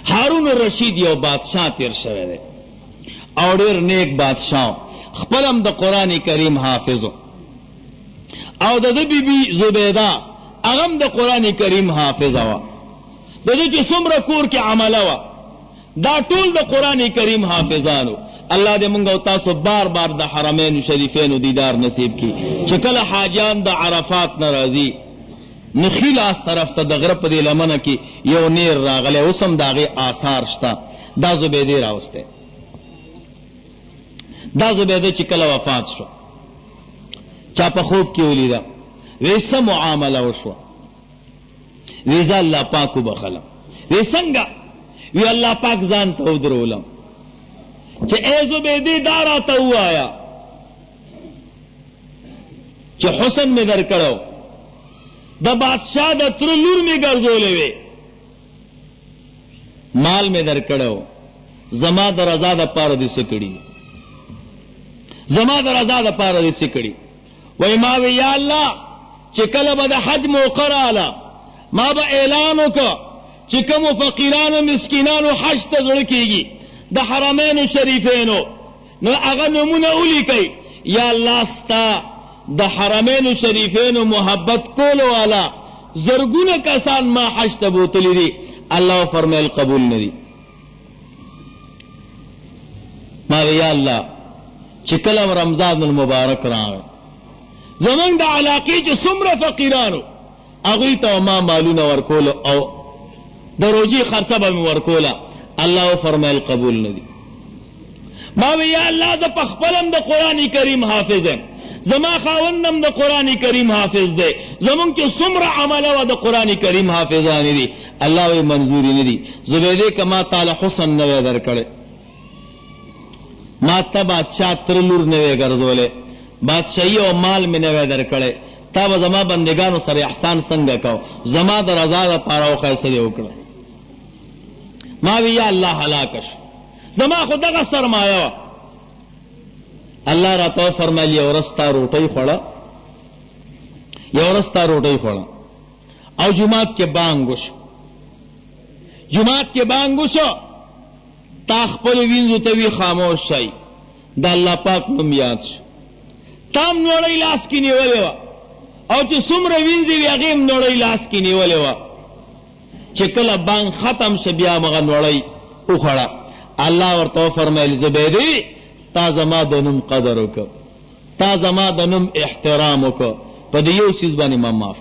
هارون الرشید یو بادشاہ تیر شوی دی او ډیر نیک بادشاہ، خپلم د قرآن کریم حافظو، او د بی بی زبیده اغم د قرآن کریم حافظه وا، د دې چې څومره کور کې عمله وا، دا ټول د قرآن کریم حافظانو. الله دې مونږ او تاسو بار بار د حرمین شریفینو دیدار نصیب کی، چې کله حاجیان د عرفات نه راځي نخی لاس طرف ته د غره په دې لمنه کې یو نیر راغلی، اوس هم د هغې آثار شته. دا زبیدې راوستی، دا زبیده چې کله وفات شو چا په خوب کې ولیده، وی څه معامله وشوه؟ وی زه الله پاک وبخلم. وی څنګه؟ وی الله پاک ځان ته ودرولم چې ای زبیدې دا راته ووایه چې حسن مې در کړو، د بادشاہ د تره لور مې ګرځولې وې، مال مې در کړو، زما د رضا د پاره دې څه کړي، زما د رضا د پاره دې څه کړي. وای ما وی یا الله چې کله به د حج موقع رااله ما به اعلان وکړه چې کومو فقیرانو مسکینانو حج ته زړه کېږي د حرمینو شریفینو، نو هغه نومونه ولیکئ. یا الله ستا د حرمینو شریفینو محبت کولو والا زرګونه کسان ما حج ته بوتلی دي، الله فرمایل قبول نه دي. ما وی یا الله چې کله رمضان المبارک راغی زمونږ د علاقې چې څومره فقیرانو هغوی ته ما مالونه ورکولو او د روجې خرڅه به مې ورکوله، الله فرمایل قبول نه دي. ما وی یا الله زه په خپلم د قرآن کریم حافظ یم، زما خاوندم د قرآن کریم حافظ دی، زمونږ چې څومره عمله وه د قرآن کریم حافظانې دي، الله وی منظوري نه دي. زبیدې که ما تعالی حسن نه وی در کړی، ما ته بادشاہ تر لور نه وی ګرځولی، بادشاهي او مال مې نه وی در کړی، تا به زما بندگانو سره احسان څنګه کو، زما د رضا دپاره وښیه څه دې وکړه. ما وی یا الله هلاکه شو، زما خو دغه سرمایه وه. الله راته وفرمیل یو ورځ تا روټۍ خوړه، یو ورځ تا روټۍ خوړه او جومات کې بانګ وشو، جومات کې بانګ وشو، تا خپلو وینځو ته وي خاموش شئ، د الله پاک نوم یاد شو، تا هم نوړۍ لاس کې نیولې وه او چې څومره وینځې وي هغې هم نوړۍ لاس کې نیولې وه. چې کله بانګ ختم شه بیا مغه نوړۍ وخوړه. الله ورته وفرمیل زبیدې تا زما د نوم قدر وکړه، تا زما د نوم احترام وکړه، په دې یو څیز باندې ما معاف